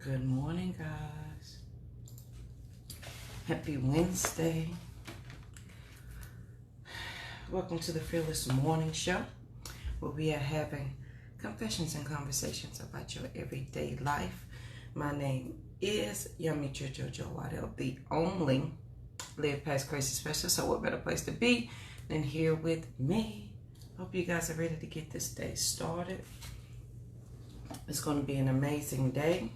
Good morning, guys. Happy Wednesday. Welcome to the Fearless Morning Show, where we are having confessions and conversations about your everyday life. My name is Yummy Jojo Waddell, the only Live Past Crazy Specialist. So what better place to be than here with me? Hope you guys are ready to get this day started. It's going to be an amazing day.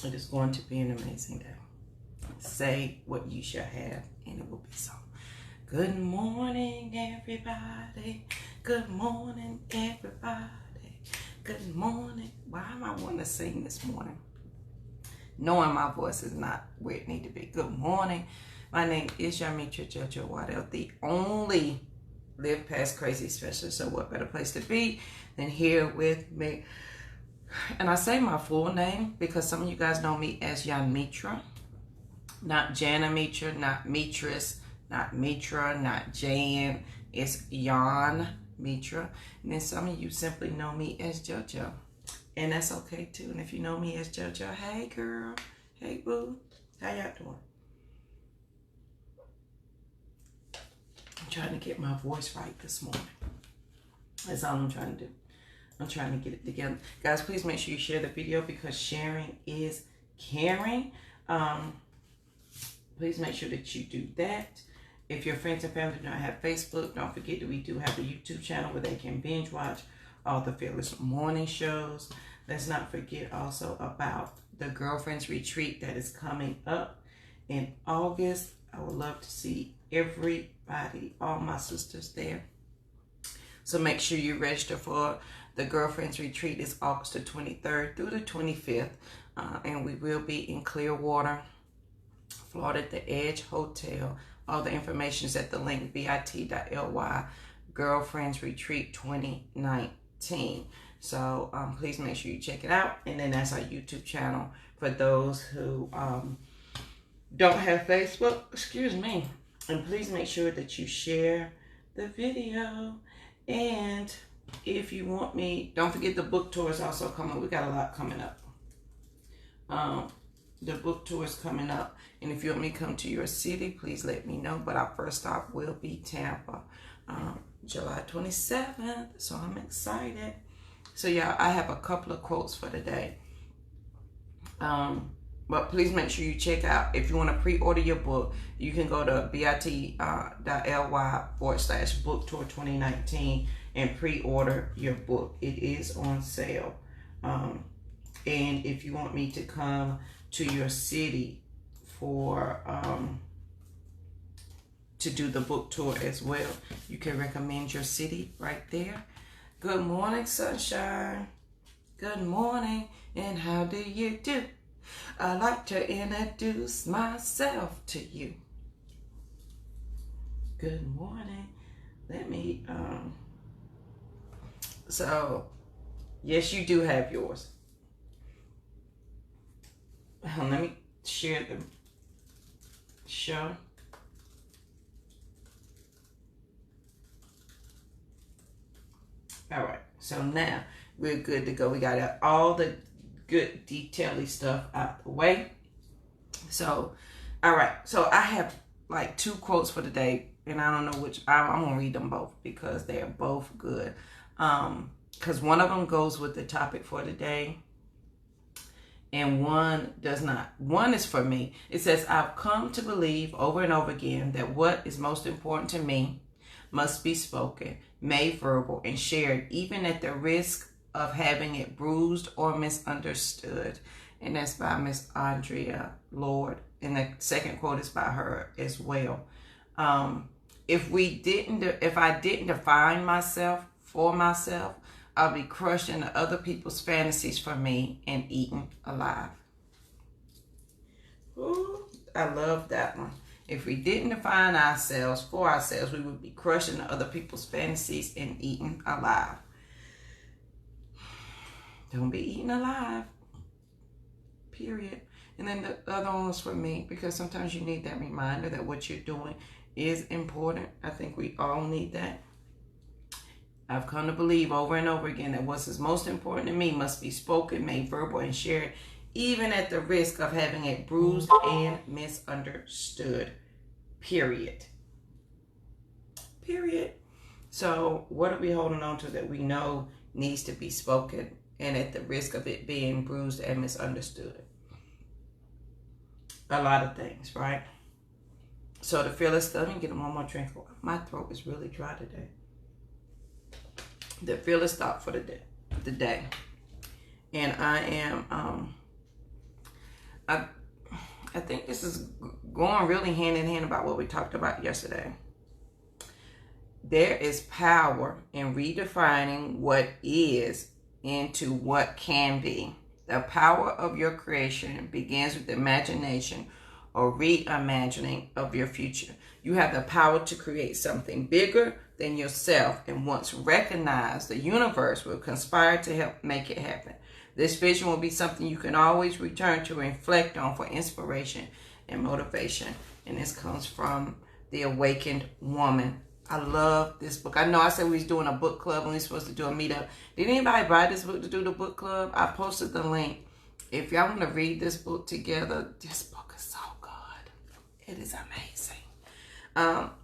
It is going to be an amazing day. Say what you shall have, and it will be so. Good morning, everybody. Good morning, everybody. Good morning. Why am I wanting to sing this morning? Knowing my voice is not where it need to be. Good morning. My name is Yummy Jojo Waddell, the only Live Past Crazy Specialist. So what better place to be than here with me? And I say my full name because some of you guys know me as Jan Mitra. Not Jana Mitra, not Mitris, not Mitra, not Jan. It's Jan Mitra. And then some of you simply know me as JoJo. And that's okay too. And if you know me as JoJo, hey girl, hey boo, how y'all doing? I'm trying to get my voice right this morning. That's all I'm trying to do. I'm trying to get it together. Guys, please make sure you share the video because sharing is caring. Please make sure that you do that. If your friends and family do not have Facebook, don't forget that we do have a YouTube channel where they can binge watch all the Fearless Morning shows. Let's not forget also about the Girlfriends Retreat that is coming up in August. I would love to see everybody, all my sisters there. So make sure you register for the Girlfriends Retreat. Is August the 23rd through the 25th. And we will be in Clearwater, Florida at the Edge Hotel. All the information is at the link bit.ly Girlfriends Retreat 2019. So please make sure you check it out. And then that's our YouTube channel for those who don't have Facebook. Excuse me. And please make sure that you share the video. And if you want me, don't forget the book tour is also coming. We got a lot coming up. The book tour is coming up. And if you want me to come to your city, please let me know. But our first stop will be Tampa, July 27th. So I'm excited. So yeah, I have a couple of quotes for today. But please make sure you check out, if you want to pre-order your book, you can go to bit.ly /book tour 2019 and pre-order your book. It is on sale. And if you want me to come to your city for to do the book tour as well, you can recommend your city right there. Good morning, sunshine. Good morning, and how do you do? I'd like to introduce myself to you. Good morning. Let me, so, yes, you do have yours. Let me share the show. All right, so now we're good to go. We got all the good detaily stuff out the way. So, all right. So I have like two quotes for today, and I don't know which. I'm gonna read them both because they are both good. Because one of them goes with the topic for today, and one does not. One is for me. It says, "I've come to believe over and over again that what is most important to me must be spoken, made verbal, and shared, even at the risk of having it bruised or misunderstood." And that's by Miss Andrea Lord. And the second quote is by her as well. If I didn't define myself for myself, I'll be crushed into other people's fantasies for me and eaten alive. Ooh, I love that one. If we didn't define ourselves for ourselves, we would be crushed into other people's fantasies and eaten alive. Don't be eaten alive. Period. And then the other one was for me because sometimes you need that reminder that what you're doing is important. I think we all need that. I've come to believe over and over again that what is most important to me must be spoken, made verbal, and shared, even at the risk of having it bruised and misunderstood. Period. Period. So what are we holding on to that we know needs to be spoken and at the risk of it being bruised and misunderstood? A lot of things, right? So the fearless, let me get one more drink. My throat is really dry today. The fearless thought for the day. And I am, I think this is going really hand in hand about what we talked about yesterday. There is power in redefining what is into what can be. The power of your creation begins with imagination or reimagining of your future. You have the power to create something bigger than yourself, and once recognized, the universe will conspire to help make it happen. This vision will be something you can always return to and reflect on for inspiration and motivation. And this comes from The Awakened Woman. I love this book. I know I said we was doing a book club and we were supposed to do a meetup. Did anybody buy this book to do the book club? I posted the link. If y'all want to read this book together, this book is so good. It is amazing.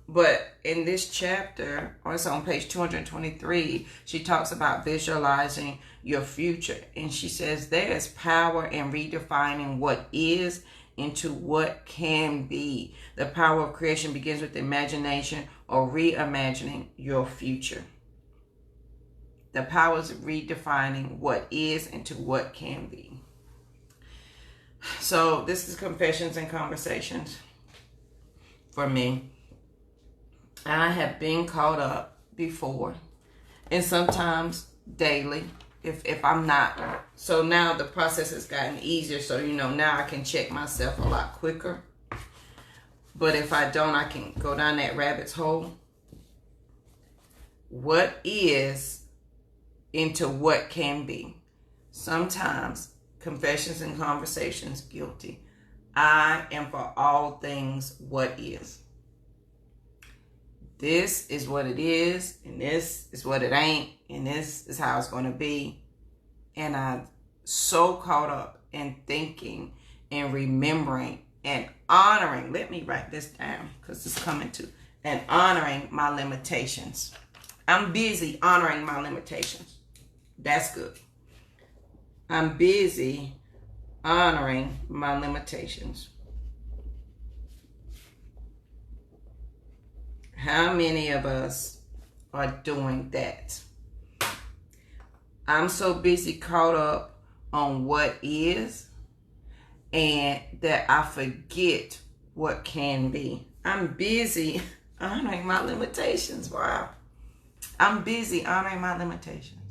But in this chapter, or it's on page 223, she talks about visualizing your future. And she says there is power in redefining what is into what can be. The power of creation begins with imagination or reimagining your future. The power is redefining what is into what can be. So this is Confessions and Conversations for me. I have been caught up before, and sometimes daily if I'm not. So now the process has gotten easier, so now I can check myself a lot quicker. But if I don't, I can go down that rabbit's hole. What is into what can be. Sometimes Confessions and Conversations, guilty. I am for all things what is. This is what it is, and this is what it ain't, and this is how it's going to be. And I'm so caught up in thinking and remembering and honoring. Let me write this down because it's coming to. And honoring my limitations. I'm busy honoring my limitations. That's good. I'm busy honoring my limitations. How many of us are doing that? I'm so busy caught up on what is, and that I forget what can be. I'm busy honoring my limitations. Wow. I'm busy honoring my limitations.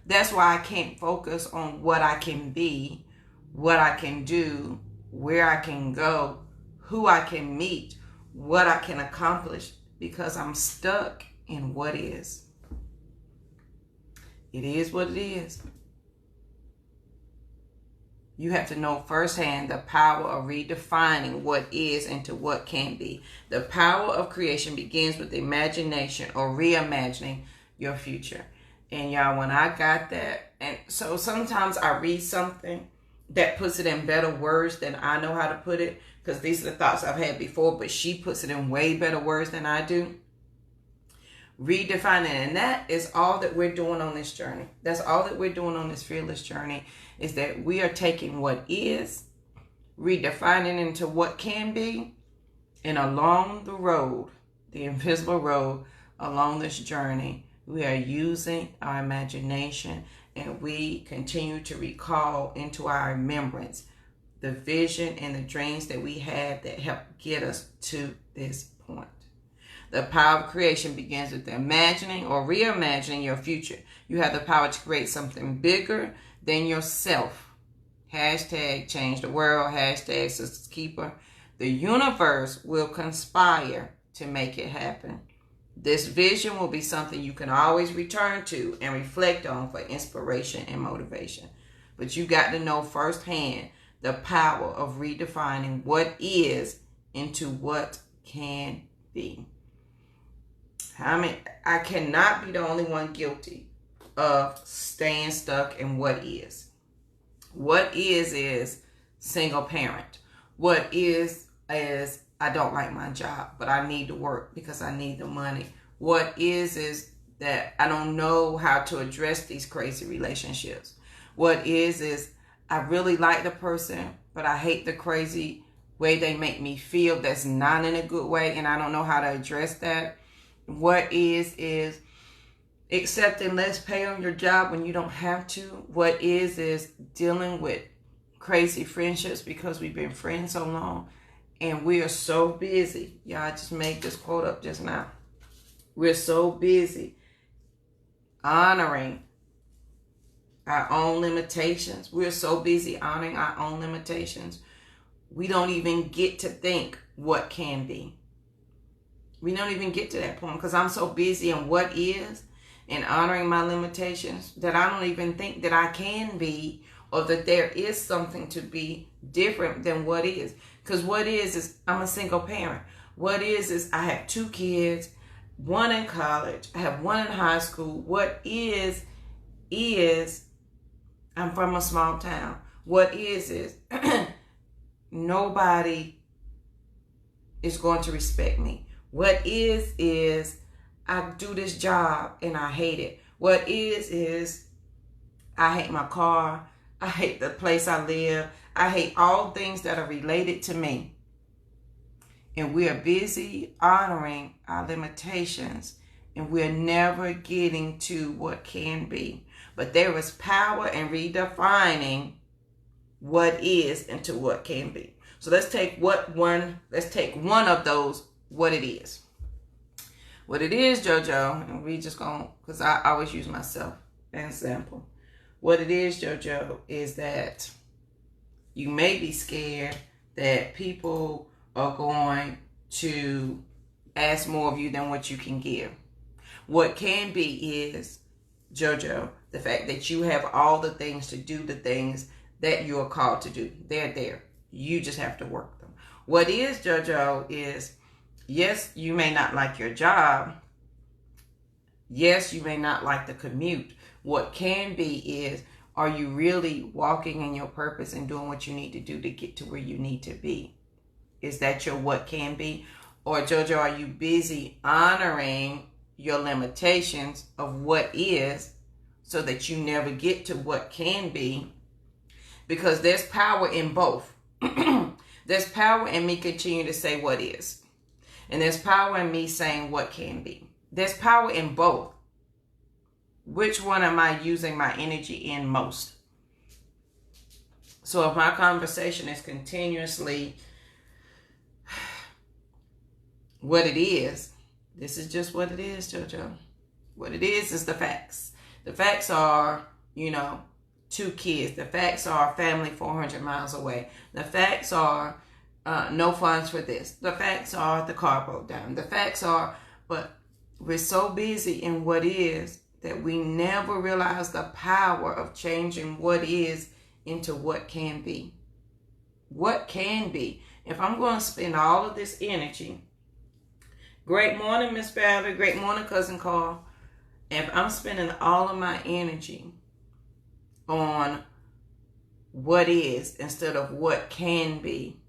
That's why I can't focus on what I can be, what I can do, where I can go, who I can meet, what I can accomplish, because I'm stuck in what is. It is what it is. You have to know firsthand the power of redefining what is into what can be. The power of creation begins with imagination or reimagining your future. And y'all, when I got that, and so sometimes I read something that puts it in better words than I know how to put it, because these are the thoughts I've had before, but she puts it in way better words than I do. Redefining, and that is all that we're doing on this journey. That's all that we're doing on this fearless journey, is that we are taking what is, redefining into what can be, and along the road, the invisible road, along this journey, we are using our imagination, and we continue to recall into our remembrance the vision and the dreams that we have that help get us to this point. The power of creation begins with imagining or reimagining your future. You have the power to create something bigger than yourself. Hashtag change the world. Hashtag Sisters Keeper. The universe will conspire to make it happen. This vision will be something you can always return to and reflect on for inspiration and motivation. But you got to know firsthand the power of redefining what is into what can be. I cannot be the only one guilty of staying stuck in what is. What is single parent. What is I don't like my job, but I need to work because I need the money. What is that I don't know how to address these crazy relationships. What is I really like the person, but I hate the crazy way they make me feel that's not in a good way, and I don't know how to address that. What is accepting less pay on your job when you don't have to. What is dealing with crazy friendships because we've been friends so long and we are so busy. Yeah, I just made this quote up just now. We're so busy honoring our own limitations. We're so busy honoring our own limitations. We don't even get to think what can be. We don't even get to that point because I'm so busy in what is and honoring my limitations that I don't even think that I can be, or that there is something to be different than what is. Because what is I'm a single parent. What is I have 2 kids, one in college, I have one in high school. What is I'm from a small town. What is nobody is going to respect me. What is I do this job and I hate it. What is I hate my car. I hate the place I live. I hate all things that are related to me. And we are busy honoring our limitations, and we're never getting to what can be. But there is power in redefining what is into what can be. So let's take one of those, what it is. What it is, JoJo, and we just going, because I always use myself as an example. What it is, JoJo, is that you may be scared that people are going to ask more of you than what you can give. What can be is, JoJo, the fact that you have all the things to do the things that you are called to do. They're there. You just have to work them. What is, JoJo, is, yes, you may not like your job. Yes, you may not like the commute. What can be is, are you really walking in your purpose and doing what you need to do to get to where you need to be? Is that your what can be? Or, JoJo, are you busy honoring your limitations of what is so that you never get to what can be? Because there's power in both. There's power in me continuing to say what is. And there's power in me saying what can be. There's power in both. Which one am I using my energy in most? So if my conversation is continuously what it is, this is just what it is, JoJo. What it is the facts. The facts are, 2 kids. The facts are family 400 miles away. The facts are no funds for this. The facts are the car broke down. The facts are, but we're so busy in what is that we never realize the power of changing what is into what can be. What can be. If I'm going to spend all of this energy, great morning, Miss Valerie, great morning, Cousin Carl. If I'm spending all of my energy on what is instead of what can be,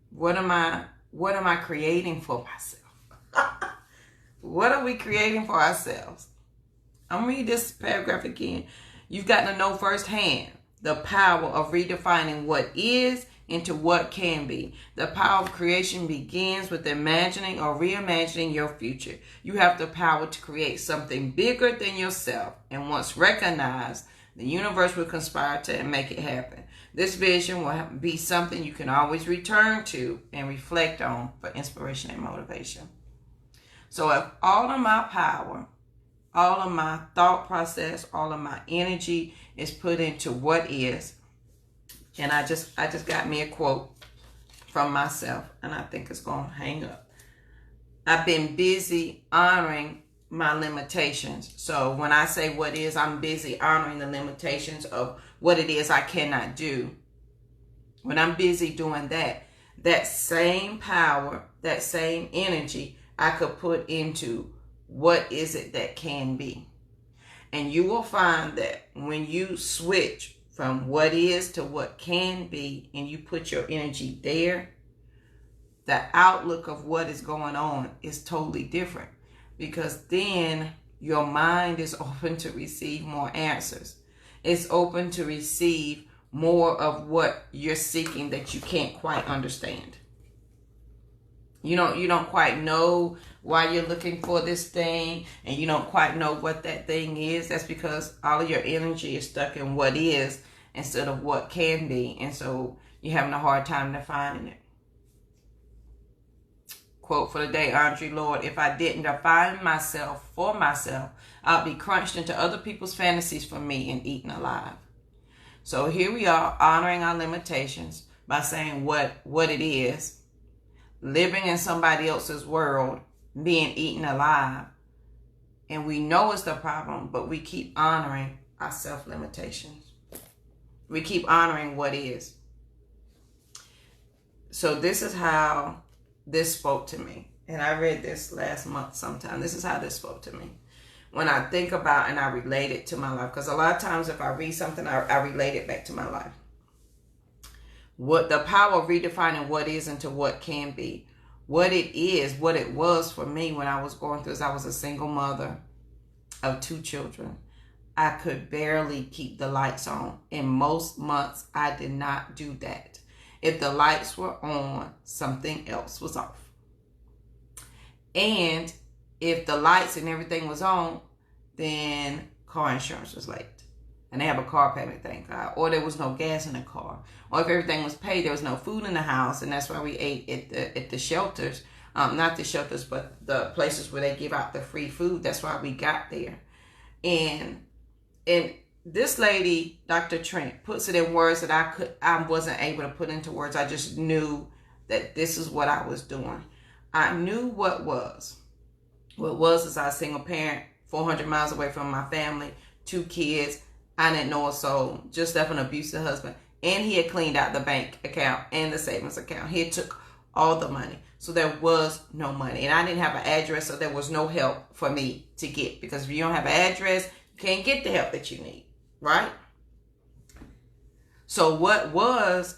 what am I creating for myself? What are we creating for ourselves? I'm reading this paragraph again. You've got to know firsthand the power of redefining what is into what can be. The power of creation begins with imagining or reimagining your future. You have the power to create something bigger than yourself, and once recognized, the universe will conspire to make it happen. This vision will be something you can always return to and reflect on for inspiration and motivation. So if all of my power, all of my thought process, all of my energy is put into what is, and I just got me a quote from myself, and I think it's going to hang up. I've been busy honoring my limitations. So when I say what is, I'm busy honoring the limitations of what it is I cannot do. When I'm busy doing that, that same power, that same energy I could put into what is it that can be. And you will find that when you switch from what is to what can be, and you put your energy there, the outlook of what is going on is totally different, because then your mind is open to receive more answers. It's open to receive more of what you're seeking that you can't quite understand. You don't quite know why you're looking for this thing, and you don't quite know what that thing is. That's because all of your energy is stuck in what is instead of what can be. And so you're having a hard time defining it. Quote for the day, Andre Lord: if I didn't define myself for myself, I'll be crunched into other people's fantasies for me and eaten alive. So here we are, honoring our limitations by saying what it is, living in somebody else's world, being eaten alive. And we know it's the problem, but we keep honoring our self-limitations. We keep honoring what is. So this is how this spoke to me. And I read this last month sometime. This is how this spoke to me. When I think about and I relate it to my life. Because a lot of times if I read something, I relate it back to my life. What the power of redefining what is into what can be. What it is, what it was for me when I was going through this. I was a single mother of 2 children. I could barely keep the lights on. In most months, I did not do that. If the lights were on, something else was off. And if the lights and everything was on, then car insurance was late. And they have a car payment, thank God. Or there was no gas in the car. Or if everything was paid, there was no food in the house. And that's why we ate at the shelters. Not the shelters, but the places where they give out the free food. That's why we got there. And this lady, Dr. Trent, puts it in words that I wasn't able to put into words. I just knew that this is what I was doing. I knew what was. What was is I was a single parent, 400 miles away from my family, 2 kids. I didn't know a soul, just left an abusive husband. And he had cleaned out the bank account and the savings account. He had took all the money. So there was no money. And I didn't have an address, so there was no help for me to get. Because if you don't have an address, you can't get the help that you need, right? So what was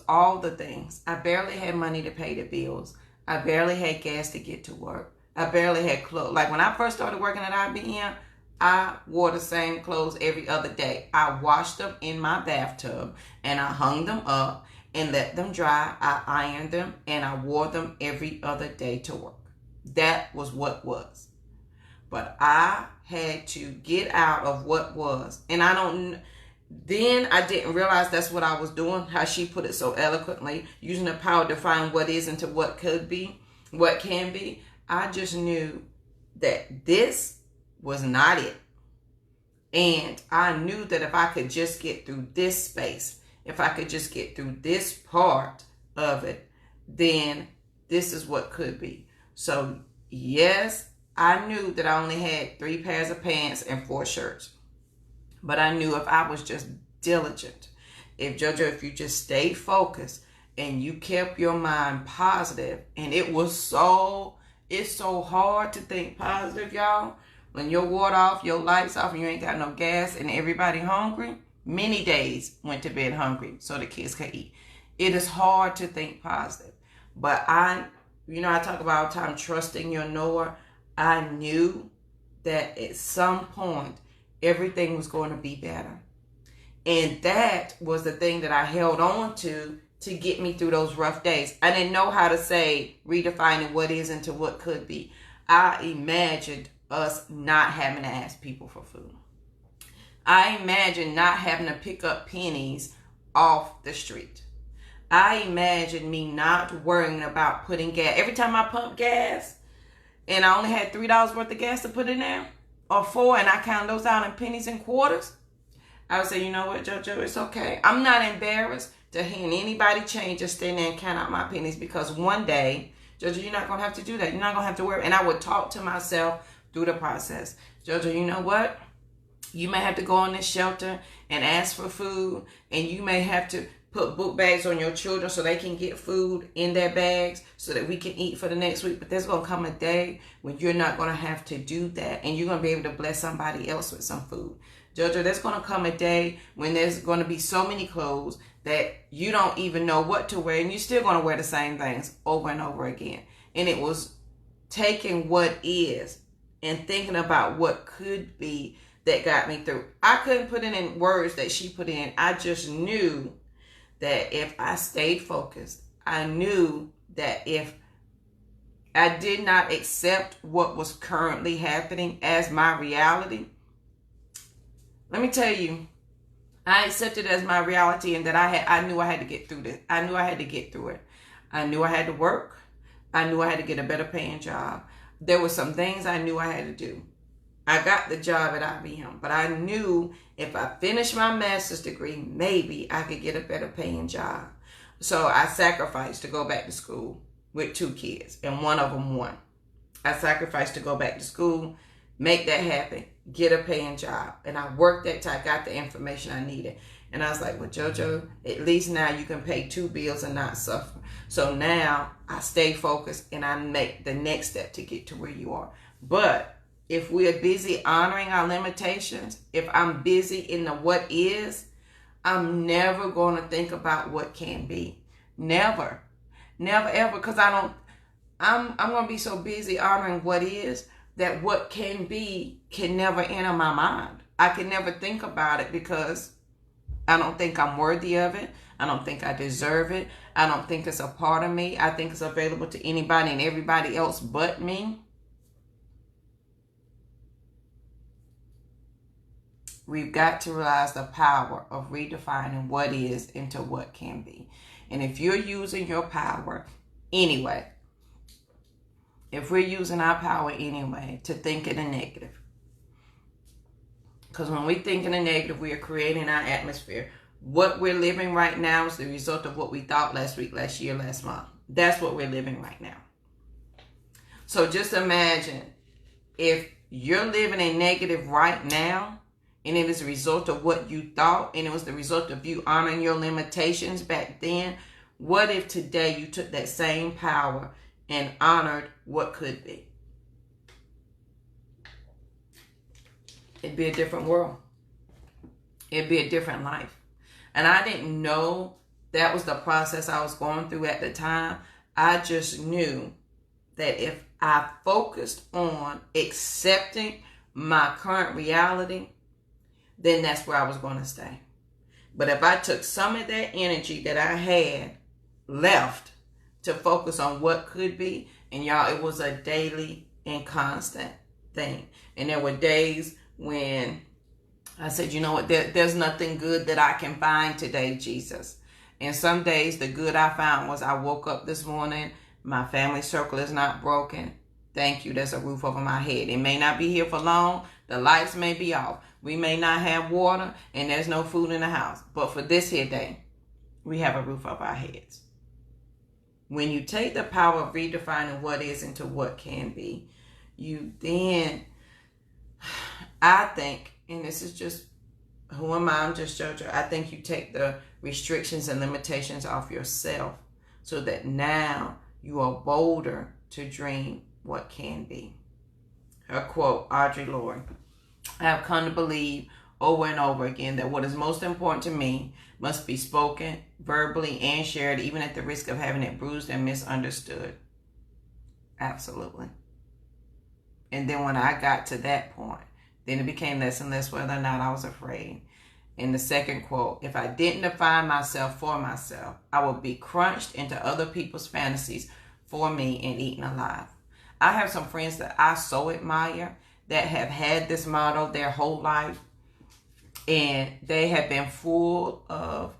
all the things. I barely had money to pay the bills. I barely had gas to get to work. I barely had clothes. Like when I first started working at IBM, I wore the same clothes every other day. I washed them in my bathtub and I hung them up and let them dry. I ironed them and I wore them every other day to work. That was what was. But I had to get out of what was. And then I didn't realize that's what I was doing, how she put it so eloquently, using the power to find what is into what could be, what can be. I just knew that this was not it. And I knew that if I could just get through this space, if I could just get through this part of it, then this is what could be. So yes, I knew that I only had 3 pairs of pants and 4 shirts. But I knew if I was just diligent, if you just stayed focused and you kept your mind positive, and it's so hard to think positive, y'all. When your water off, your lights off, and you ain't got no gas, and everybody hungry, many days went to bed hungry so the kids could eat. It is hard to think positive. But I talk about all the time trusting your knower. I knew that at some point, everything was going to be better. And that was the thing that I held on to get me through those rough days. I didn't know how to say redefining what is into what could be. I imagined us not having to ask people for food. I imagined not having to pick up pennies off the street. I imagined me not worrying about putting gas. Every time I pump gas and I only had $3 worth of gas to put in there, or 4, and I count those out in pennies and quarters, I would say, you know what, JoJo, it's okay. I'm not embarrassed to hand anybody change, just stand there and count out my pennies, because one day, JoJo, you're not going to have to do that. You're not going to have to worry. And I would talk to myself through the process. JoJo, you know what? You may have to go in this shelter and ask for food, and you may have to put book bags on your children so they can get food in their bags so that we can eat for the next week. But there's going to come a day when you're not going to have to do that, and you're going to be able to bless somebody else with some food. Jojo, there's going to come a day when there's going to be so many clothes that you don't even know what to wear, and you're still going to wear the same things over and over again. And it was taking what is and thinking about what could be that got me through. I couldn't put it in words that she put in. I just knew that if I stayed focused, I knew that if I did not accept what was currently happening as my reality, let me tell you, I accepted it as my reality, and that I knew I had to get through this. I knew I had to get through it. I knew I had to work. I knew I had to get a better paying job. There were some things I knew I had to do. I got the job at IBM, but I knew if I finished my master's degree, maybe I could get a better paying job. So I sacrificed to go back to school with 2 kids, and one of them won. I sacrificed to go back to school, make that happen, get a paying job. And I worked that till I got the information I needed. And I was like, well, JoJo, at least now you can pay 2 bills and not suffer. So now I stay focused and I make the next step to get to where you are. But if we're busy honoring our limitations, if I'm busy in the what is, I'm never going to think about what can be. Never. Never ever. Because I'm going to be so busy honoring what is that what can be can never enter my mind. I can never think about it because I don't think I'm worthy of it. I don't think I deserve it. I don't think it's a part of me. I think it's available to anybody and everybody else but me. We've got to realize the power of redefining what is into what can be. And if you're using your power anyway, if we're using our power anyway to think in a negative, because when we think in a negative, we are creating our atmosphere. What we're living right now is the result of what we thought last week, last year, last month. That's what we're living right now. So just imagine if you're living in negative right now, and it is a result of what you thought, and it was the result of you honoring your limitations back then. What if today you took that same power and honored what could be? It'd be a different world. It'd be a different life. And I didn't know that was the process I was going through at the time. I just knew that if I focused on accepting my current reality, then that's where I was going to stay. But if I took some of that energy that I had left to focus on what could be, and y'all, it was a daily and constant thing. And there were days when I said, you know what, there's nothing good that I can find today, Jesus. And some days the good I found was I woke up this morning, my family circle is not broken. Thank you, there's a roof over my head. It may not be here for long. The lights may be off. We may not have water and there's no food in the house. But for this here day, we have a roof over our heads. When you take the power of redefining what is into what can be, you then, I think, and this is just, who am I? I'm just JoJo. I think you take the restrictions and limitations off yourself so that now you are bolder to dream what can be. Her quote, Audre Lorde, I have come to believe over and over again that what is most important to me must be spoken verbally and shared, even at the risk of having it bruised and misunderstood. Absolutely. And then when I got to that point, then it became less and less whether or not I was afraid. In the second quote, if I didn't define myself for myself, I would be crunched into other people's fantasies for me and eaten alive. I have some friends that I so admire that have had this motto their whole life, and they have been full of,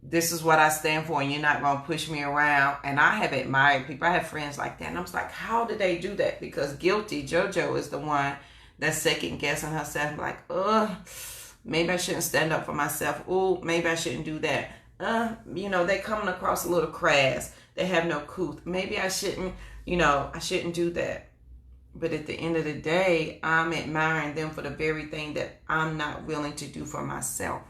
this is what I stand for and you're not going to push me around. And I have admired people. I have friends like that. And I'm just like, how do they do that? Because guilty, JoJo is the one that's second guessing herself. Like, maybe I shouldn't stand up for myself. Oh, maybe I shouldn't do that. They coming across a little crass. They have no couth. Maybe I shouldn't, I shouldn't do that. But at the end of the day, I'm admiring them for the very thing that I'm not willing to do for myself.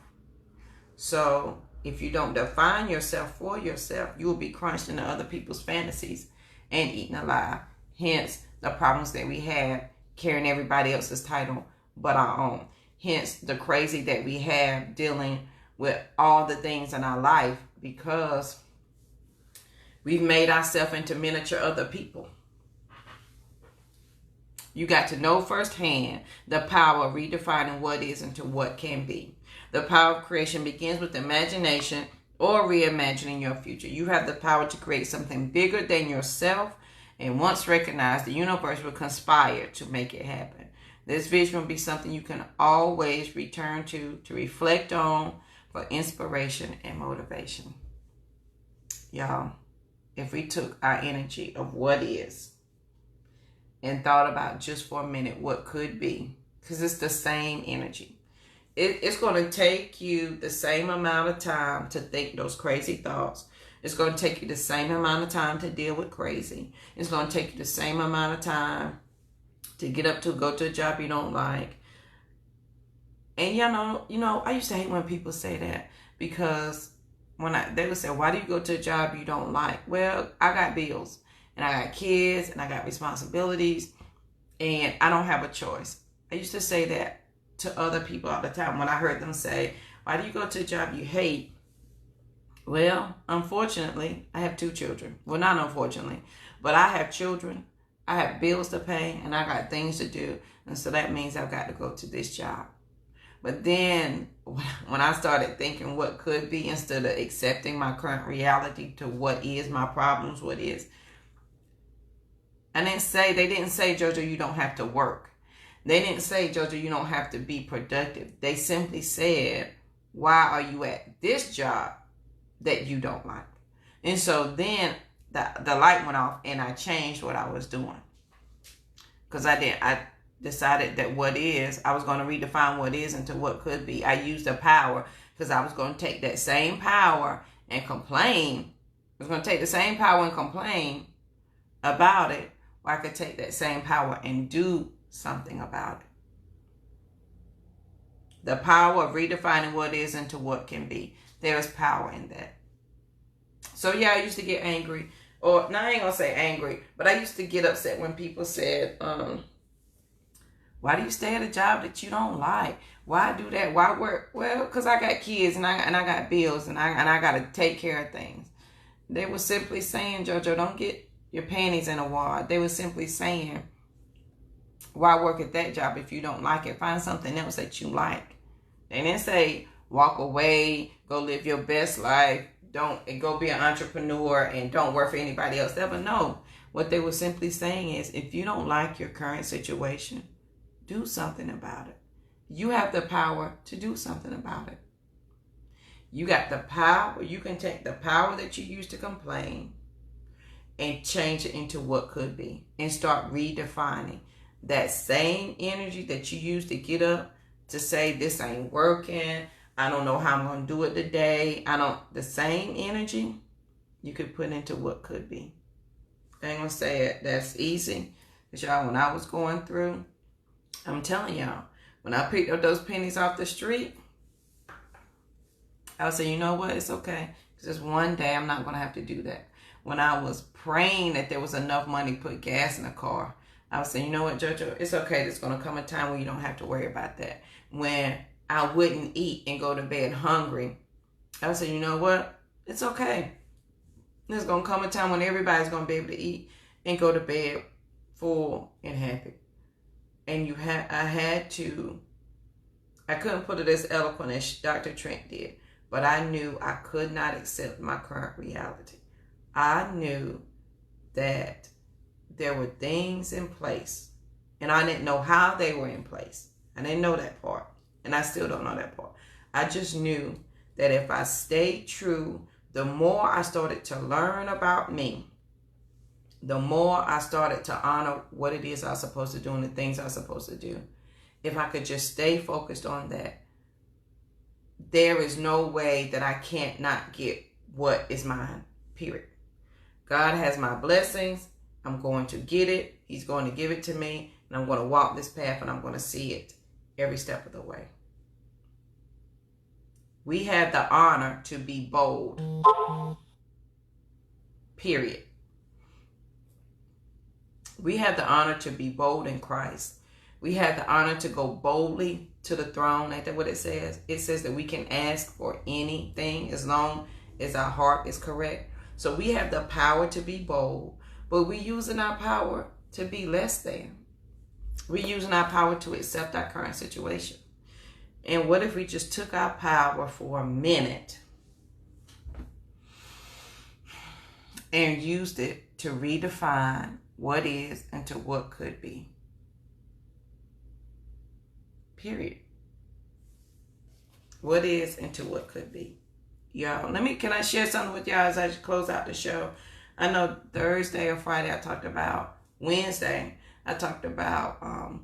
So If you don't define yourself for yourself, you will be crunched into other people's fantasies and eaten alive. Hence, the problems that we have carrying everybody else's title but our own. Hence, the crazy that we have dealing with all the things in our life because we've made ourselves into miniature other people. You got to know firsthand the power of redefining what is into what can be. The power of creation begins with imagination or reimagining your future. You have the power to create something bigger than yourself, and once recognized, the universe will conspire to make it happen. This vision will be something you can always return to reflect on for inspiration and motivation. Y'all, if we took our energy of what is and thought about just for a minute what could be, because it's the same energy. It's going to take you the same amount of time to think those crazy thoughts. It's going to take you the same amount of time to deal with crazy. It's going to take you the same amount of time to get up to go to a job you don't like. And you know, I used to hate when people say that because they would say, why do you go to a job you don't like? Well, I got bills and I got kids and I got responsibilities and I don't have a choice. I used to say that to other people all the time when I heard them say, why do you go to a job you hate? Well, unfortunately, I have 2 children. Well, not unfortunately, but I have children. I have bills to pay and I got things to do. And so that means I've got to go to this job. But then when I started thinking what could be instead of accepting my current reality to what is my problems, what is. They didn't say, Jojo, you don't have to work. They didn't say, Jojo, you don't have to be productive. They simply said, why are you at this job that you don't like? And so then the light went off and I changed what I was doing. Because I decided that I was going to redefine what is into what could be. I used the power because I was going to take that same power and complain. I was going to take the same power and complain about it, or I could take that same power and do something about it. The power of redefining what is into what can be. There's power in that. So yeah, I used to get angry. Or, no, I ain't going to say angry, but I used to get upset when people said, why do you stay at a job that you don't like? Why do that? Why work? Well, because I got kids and I got bills and I got to take care of things. They were simply saying, Jojo, don't get your panties in a wad. They were simply saying, why work at that job if you don't like it? Find something else that you like. They didn't say, walk away, go live your best life. Don't go be an entrepreneur and don't work for anybody else. But no, what they were simply saying is, if you don't like your current situation, do something about it. You have the power to do something about it. You got the power. You can take the power that you used to complain and change it into what could be and start redefining that same energy that you used to get up to say, this ain't working. I don't know how I'm going to do it today. The same energy you could put into what could be. I ain't going to say it. That's easy. Because y'all, when I was going through, I'm telling y'all, when I picked up those pennies off the street, I would say, you know what? It's okay. Because just one day I'm not going to have to do that. When I was praying that there was enough money to put gas in the car, I would say, you know what, Jojo? It's okay. There's going to come a time when you don't have to worry about that. When I wouldn't eat and go to bed hungry, I would say, you know what? It's okay. There's going to come a time when everybody's going to be able to eat and go to bed full and happy. And I couldn't put it as eloquent as Dr. Trent did, but I knew I could not accept my current reality. I knew that there were things in place, and I didn't know how they were in place. I didn't know that part, and I still don't know that part. I just knew that if I stayed true, the more I started to learn about me, the more I started to honor what it is I was supposed to do and the things I was supposed to do. If I could just stay focused on that, there is no way that I can't not get what is mine, period. God has my blessings. I'm going to get it. He's going to give it to me. And I'm going to walk this path and I'm going to see it every step of the way. We have the honor to be bold. Period. We have the honor to be bold in Christ. We have the honor to go boldly to the throne. Ain't that what it says? It says that we can ask for anything as long as our heart is correct. So we have the power to be bold, but we're using our power to be less than. We're using our power to accept our current situation. And what if we just took our power for a minute and used it to redefine what is into what could be? Period. What is into what could be. Y'all, can I share something with y'all as I close out the show? I know Thursday or Friday Wednesday, I talked about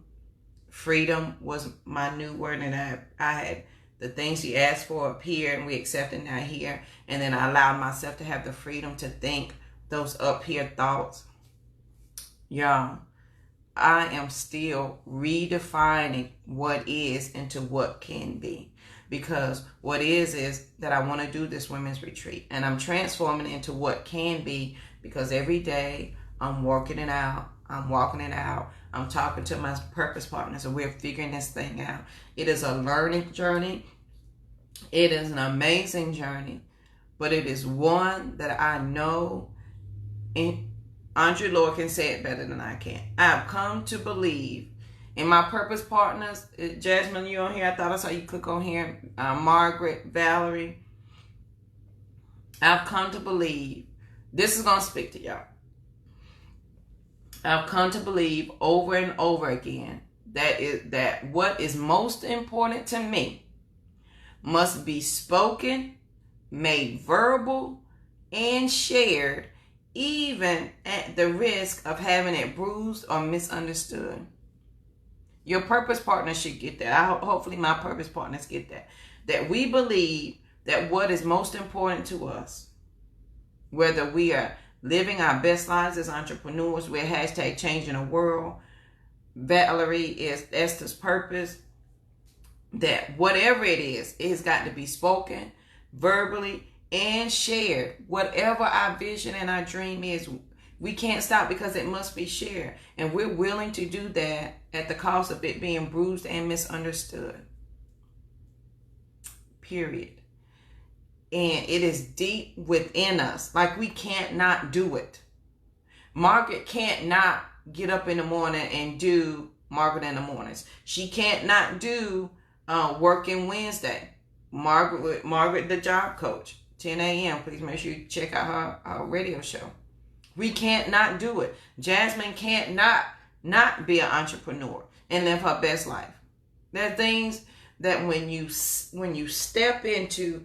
freedom was my new word, and I had the things you asked for up here and we accepted now here, and then I allowed myself to have the freedom to think those up here thoughts. Y'all, I am still redefining what is into what can be. Because what is that I want to do this women's retreat. And I'm transforming it into what can be, because every day I'm working it out. I'm walking it out. I'm talking to my purpose partners and we're figuring this thing out. It is a learning journey. It is an amazing journey. But it is one that I know, and Andre Lord can say it better than I can. I've come to believe in my purpose partners. Jasmine, you on here? I thought I saw you click on here. Margaret, Valerie. I've come to believe, this is going to speak to y'all. I've come to believe over and over again that what is most important to me must be spoken, made verbal, and shared, even at the risk of having it bruised or misunderstood. Your purpose partner should get that. Hopefully my purpose partners get that. That we believe that what is most important to us, whether we are living our best lives as entrepreneurs, we're hashtag changing the world. Valerie is Esther's purpose. That whatever it is, it has got to be spoken, verbally, and shared. Whatever our vision and our dream is, we can't stop because it must be shared. And we're willing to do that at the cost of it being bruised and misunderstood. Period. And it is deep within us. Like we can't not do it. Margaret can't not get up in the morning and do Margaret in the mornings. She can't not do Working Wednesday. Margaret the job coach. 10 a.m. Please make sure you check out her radio show. We can't not do it. Jasmine can't not be an entrepreneur and live her best life. There are things that when you step into,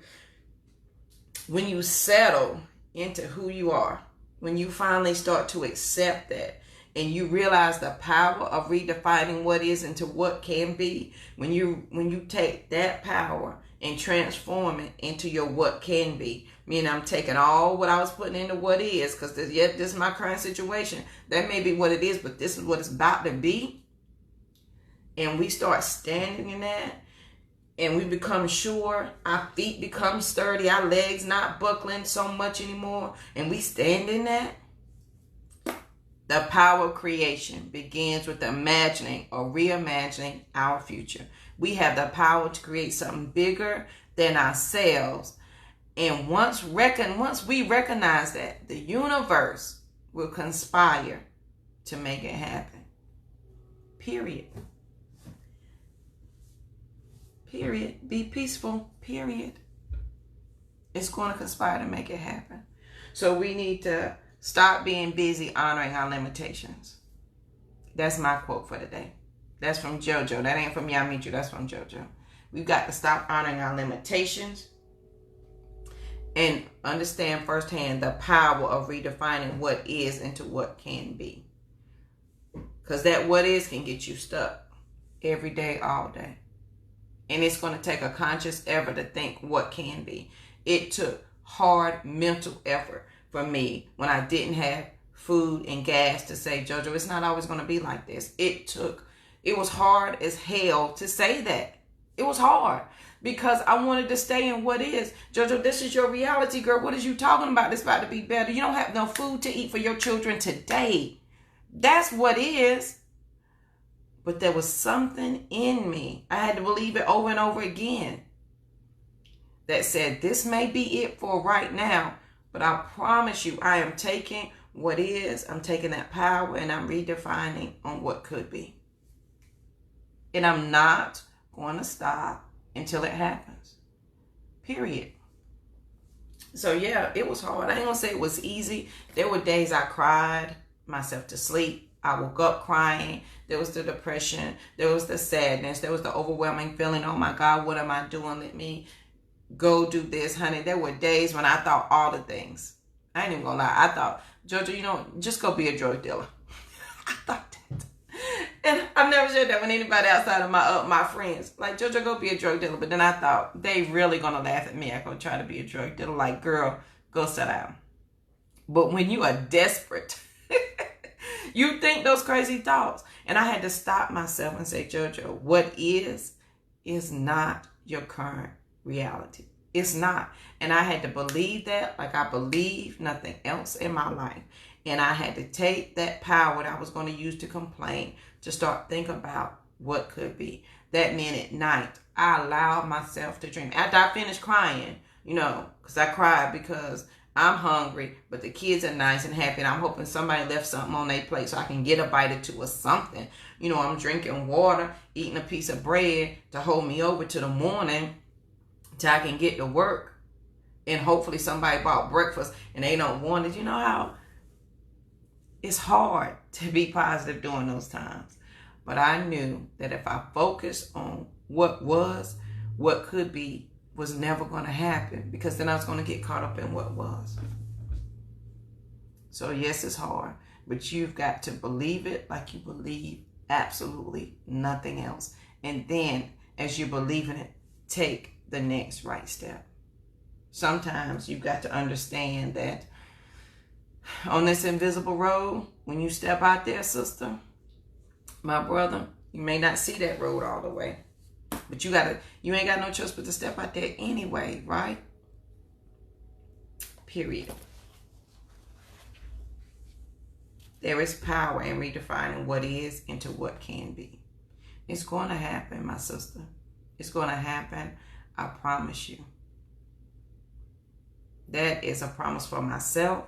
when you settle into who you are, when you finally start to accept that, and you realize the power of redefining what is into what can be, when you take that power and transform it into your what can be. Meaning I'm taking all what I was putting into what is, because this is my current situation. That may be what it is, but this is what it's about to be. And we start standing in that, and we become sure, our feet become sturdy, our legs not buckling so much anymore, and we stand in that. The power of creation begins with imagining or reimagining our future. We have the power to create something bigger than ourselves. And once we recognize that, the universe will conspire to make it happen. Period. Period. Be peaceful. Period. It's going to conspire to make it happen. So we need to stop being busy honoring our limitations. That's my quote for today. That's from JoJo. That ain't from Yamichu. That's from JoJo. We've got to stop honoring our limitations and understand firsthand the power of redefining what is into what can be. Because that what is can get you stuck every day, all day. And it's going to take a conscious effort to think what can be. It took hard mental effort for me when I didn't have food and gas to say, JoJo, it's not always going to be like this. It was hard as hell to say that. It was hard because I wanted to stay in what is. Jojo, this is your reality, girl. What is you talking about? It's about to be better. You don't have no food to eat for your children today. That's what is. But there was something in me. I had to believe it over and over again that said, this may be it for right now, but I promise you, I am taking what is, I'm taking that power and I'm redefining on what could be. And I'm not going to stop until it happens. Period. So yeah, it was hard. I ain't gonna say it was easy. There were days I cried myself to sleep. I woke up crying. There was the depression. There was the sadness. There was the overwhelming feeling, oh my God, what am I doing? Let me go do this, honey. There were days when I thought all the things. I ain't even gonna lie. I thought, Jojo, just go be a drug dealer. I thought that. And I've never shared that with anybody outside of my friends. Like, Jojo, go be a drug dealer. But then I thought, they really gonna laugh at me. I go try to be a drug dealer. Like, girl, go sit down. But when you are desperate, you think those crazy thoughts. And I had to stop myself and say, Jojo, what is not your current reality. It's not. And I had to believe that like I believe nothing else in my life. And I had to take that power that I was going to use to complain to start thinking about what could be. That meant at night, I allowed myself to dream. After I finished crying, because I cried because I'm hungry, but the kids are nice and happy, and I'm hoping somebody left something on their plate so I can get a bite or two or something. I'm drinking water, eating a piece of bread to hold me over to the morning till I can get to work. And hopefully somebody bought breakfast and they don't want it. You know how it's hard to be positive during those times. But I knew that if I focused on what could be, was never going to happen, because then I was going to get caught up in what was. So yes, it's hard, but you've got to believe it like you believe absolutely nothing else. And then as you believe in it, take the next right step. Sometimes you've got to understand that on this invisible road, when you step out there, sister, my brother, you may not see that road all the way. But you ain't got no choice but to step out there anyway, right? Period. There is power in redefining what is into what can be. It's going to happen, my sister. It's going to happen. I promise you. That is a promise for myself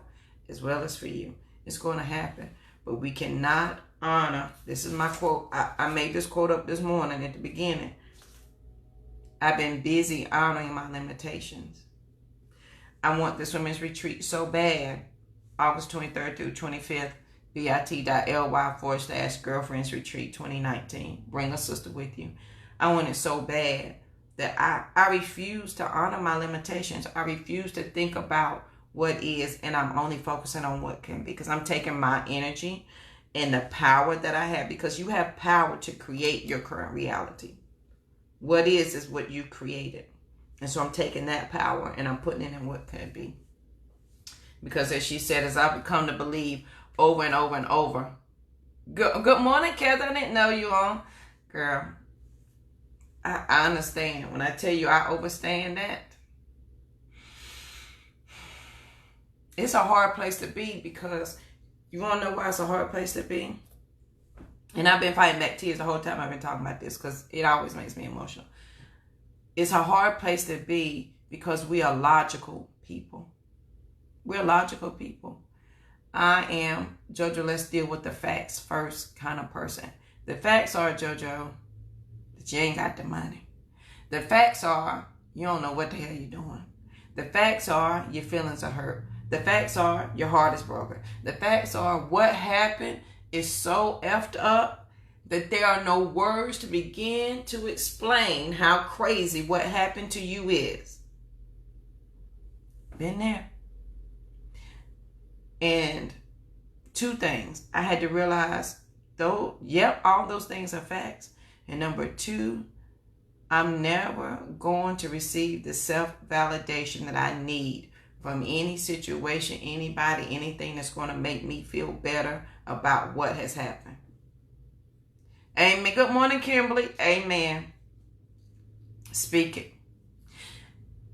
as well as for you. It's going to happen. But we cannot honor. This is my quote. I made this quote up this morning at the beginning. I've been busy honoring my limitations. I want this women's retreat so bad. August 23rd through 25th. bit.ly/girlfriends retreat 2019. Bring a sister with you. I want it so bad that I refuse to honor my limitations. I refuse to think about what is, and I'm only focusing on what can be, because I'm taking my energy and the power that I have, because you have power to create your current reality. What is what you created. And so I'm taking that power and I'm putting it in what could be. Because as she said, as I've come to believe over and over and over. Good morning, Kathy. I didn't know you on. Girl, I understand. When I tell you I understand that, it's a hard place to be, because you want to know why it's a hard place to be? And I've been fighting back tears the whole time I've been talking about this, because it always makes me emotional. It's a hard place to be because we are logical people. We're logical people. I am, Jojo, let's deal with the facts first kind of person. The facts are, Jojo, that you ain't got the money. The facts are, you don't know what the hell you're doing. The facts are, your feelings are hurt. The facts are, your heart is broken. The facts are, what happened is so effed up that there are no words to begin to explain how crazy what happened to you is. Been there. And two things. I had to realize, though, yep, all those things are facts. And number two, I'm never going to receive the self-validation that I need from any situation, anybody, anything that's going to make me feel better about what has happened. Amen. Good morning, Kimberly. Amen. Speak it.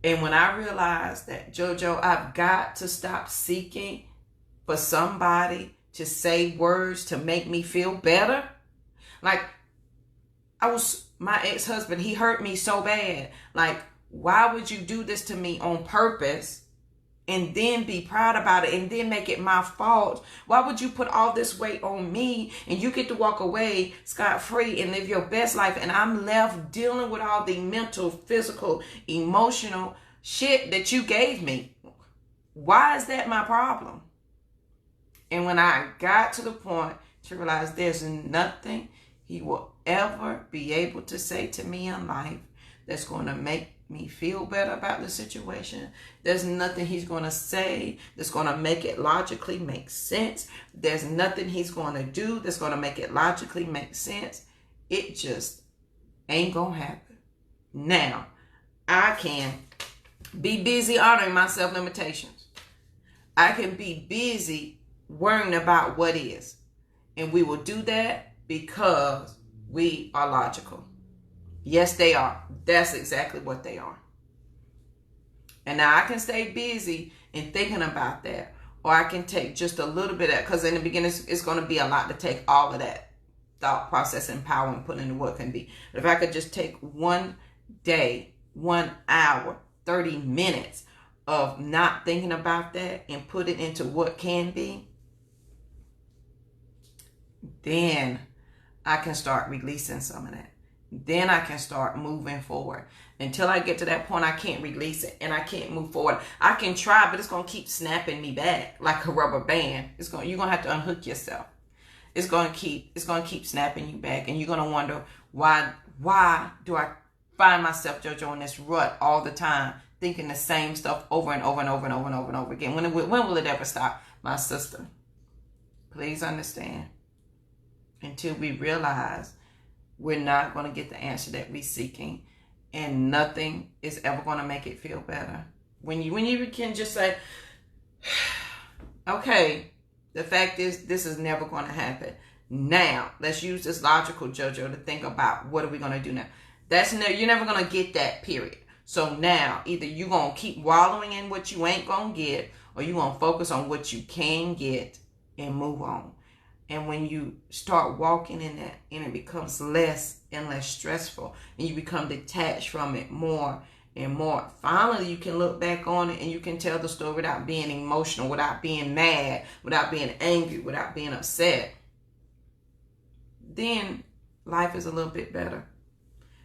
And when I realized that, JoJo, I've got to stop seeking for somebody to say words to make me feel better. Like, my ex-husband, he hurt me so bad. Like, why would you do this to me on purpose and then be proud about it and then make it my fault? Why would you put all this weight on me and you get to walk away scot-free and live your best life, and I'm left dealing with all the mental, physical, emotional shit that you gave me? Why is that my problem? And when I got to the point to realize there's nothing he will ever be able to say to me in life that's going to make me feel better about the situation. There's nothing he's going to say that's going to make it logically make sense. There's nothing he's going to do that's going to make it logically make sense. It just ain't going to happen. Now, I can be busy honoring my self-limitations. I can be busy worrying about what is. And we will do that because we are logical. Yes, they are. That's exactly what they are. And now I can stay busy in thinking about that. Or I can take just a little bit of that. Because in the beginning, it's going to be a lot to take all of that thought process and power and put into what can be. But if I could just take one day, 1 hour, 30 minutes of not thinking about that and put it into what can be, then I can start releasing some of that. Then I can start moving forward. Until I get to that point, I can't release it and I can't move forward. I can try, but it's going to keep snapping me back like a rubber band. You're going to have to unhook yourself. It's going to keep snapping you back, and you're going to wonder, why do I find myself, JoJo, in this rut all the time, thinking the same stuff over and over and over and over and over and over again? When will it ever stop? My sister, please understand, until we realize we're not going to get the answer that we're seeking, and nothing is ever going to make it feel better. When you can just say, okay, the fact is, this is never going to happen. Now, let's use this logical, JoJo, to think about what are we going to do now. You're never going to get that, period. So now, either you're going to keep wallowing in what you ain't going to get, or you're going to focus on what you can get and move on. And when you start walking in that, and it becomes less and less stressful, and you become detached from it more and more, finally you can look back on it and you can tell the story without being emotional, without being mad, without being angry, without being upset. Then life is a little bit better.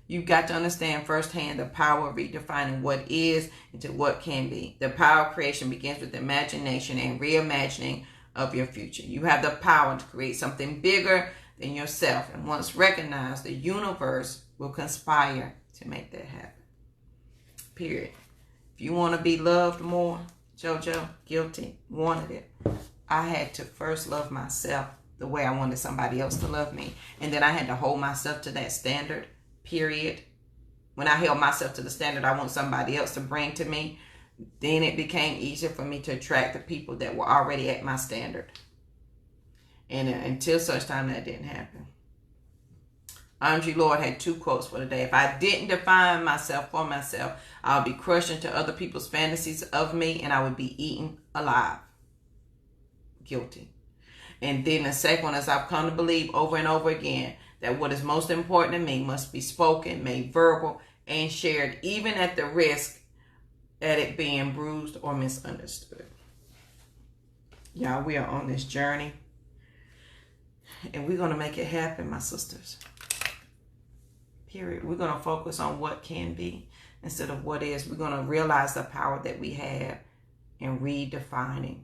You've got to understand firsthand the power of redefining what is into what can be. The power of creation begins with imagination and reimagining of your future. You have the power to create something bigger than yourself. And once recognized, the universe will conspire to make that happen. Period. If you want to be loved more, JoJo, guilty, wanted it. I had to first love myself the way I wanted somebody else to love me. And then I had to hold myself to that standard, period. When I held myself to the standard I want somebody else to bring to me, then it became easier for me to attract the people that were already at my standard. And until such time that didn't happen. Andre Lord had 2 quotes for today. If I didn't define myself for myself, I'll be crushed into other people's fantasies of me, and I would be eaten alive. Guilty. And then the second one is, I've come to believe over and over again that what is most important to me must be spoken, made verbal, and shared, even at the risk at it being bruised or misunderstood. Y'all, we are on this journey, and we're going to make it happen, my sisters. Period. We're going to focus on what can be instead of what is. We're going to realize the power that we have in redefining.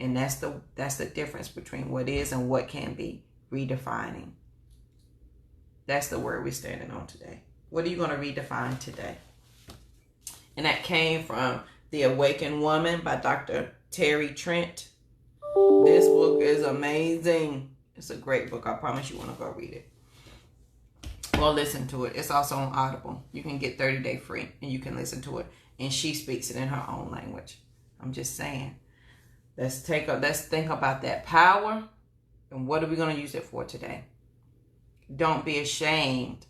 And that's the difference between what is and what can be. Redefining. That's the word we're standing on today. What are you going to redefine today? And that came from The Awakened Woman by Dr. Trent. This book is amazing. It's a great book. I promise you want to go read it. Or listen to it. It's also on Audible. You can get 30-day free and you can listen to it. And she speaks it in her own language. I'm just saying. Let's think about that power. And what are we going to use it for today? Don't be ashamed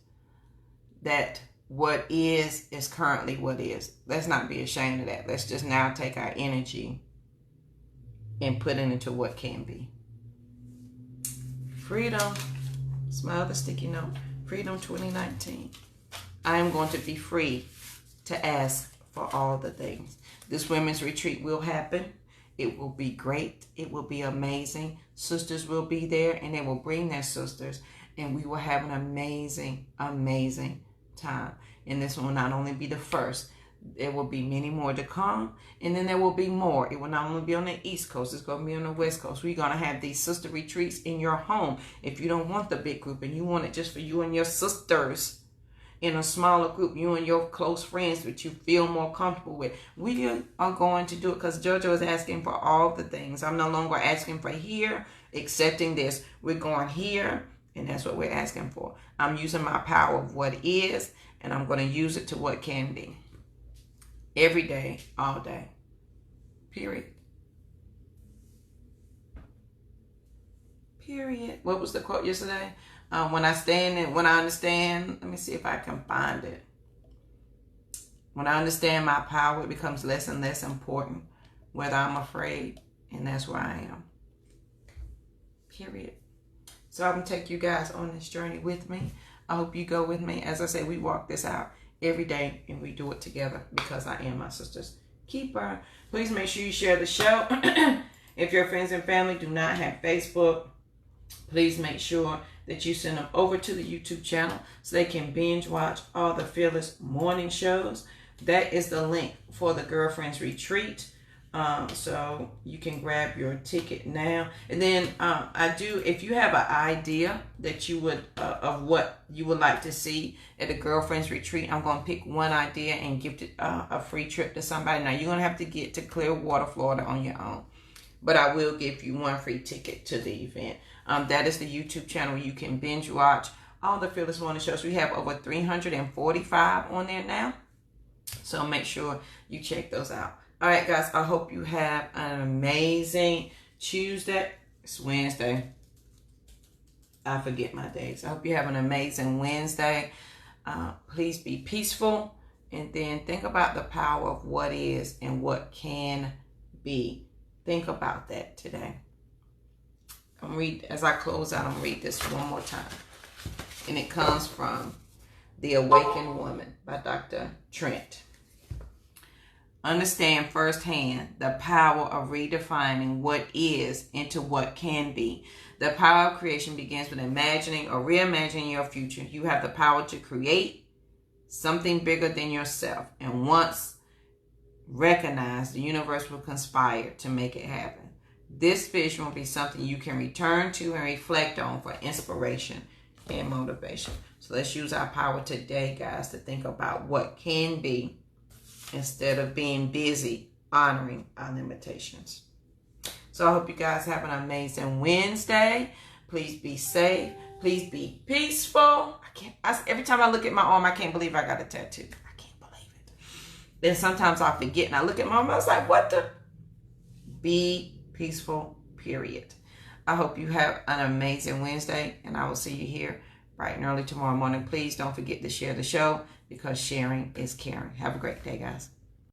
that what is currently what is. Let's not be ashamed of that. Let's just now take our energy and put it into what can be. Freedom. Smile the sticky note. Freedom 2019. I am going to be free to ask for all the things. This women's retreat will happen. It will be great. It will be amazing. Sisters will be there, and they will bring their sisters, and we will have an amazing, amazing time. And this will not only be the first, there will be many more to come, and then there will be more. It will not only be on the East Coast, it's going to be on the West Coast. We're going to have these sister retreats in your home. If you don't want the big group and you want it just for you and your sisters in a smaller group, you and your close friends that you feel more comfortable with, we are going to do it, because JoJo is asking for all the things. I'm no longer asking for here, accepting this. We're going here, and that's what we're asking for. I'm using my power of what is, and I'm going to use it to what can be. Every day, all day. Period. Period. What was the quote yesterday? When I stand and when I understand, let me see if I can find it. When I understand my power, it becomes less and less important whether I'm afraid, and that's where I am. Period. So I'm going to take you guys on this journey with me. I hope you go with me. As I say, we walk this out every day, and we do it together, because I am my sister's keeper. Please make sure you share the show. If your friends and family do not have Facebook, please make sure that you send them over to the YouTube channel so they can binge watch all the Fearless morning shows. That is the link for the Girlfriends Retreat. So you can grab your ticket now. And then if you have an idea that you would of what you would like to see at the Girlfriends Retreat, I'm going to pick one idea and gift it a free trip to somebody. Now, you're going to have to get to Clearwater, Florida on your own, but I will give you one free ticket to the event. That is the YouTube channel. You can binge watch all the Fearless morning shows. We have over 345 on there now, so make sure you check those out. All right, guys, I hope you have an amazing Tuesday. It's Wednesday. I forget my days. I hope you have an amazing Wednesday. Please be peaceful, and then think about the power of what is and what can be. Think about that today. As I close out, I'm going to read this one more time. And it comes from The Awakened Woman by Dr. Trent. Understand firsthand the power of redefining what is into what can be. The power of creation begins with imagining or reimagining your future. You have the power to create something bigger than yourself. And once recognized, the universe will conspire to make it happen. This vision will be something you can return to and reflect on for inspiration and motivation. So let's use our power today, guys, to think about what can be, instead of being busy honoring our limitations. So I hope you guys have an amazing Wednesday. Please be safe. Please be peaceful. Every time I look at my arm, I can't believe I got a tattoo. I can't believe it. Then sometimes I forget, and I look at my arm, I was like, what the? Be peaceful, period. I hope you have an amazing Wednesday, and I will see you here bright and early tomorrow morning. Please don't forget to share the show, because sharing is caring. Have a great day, guys.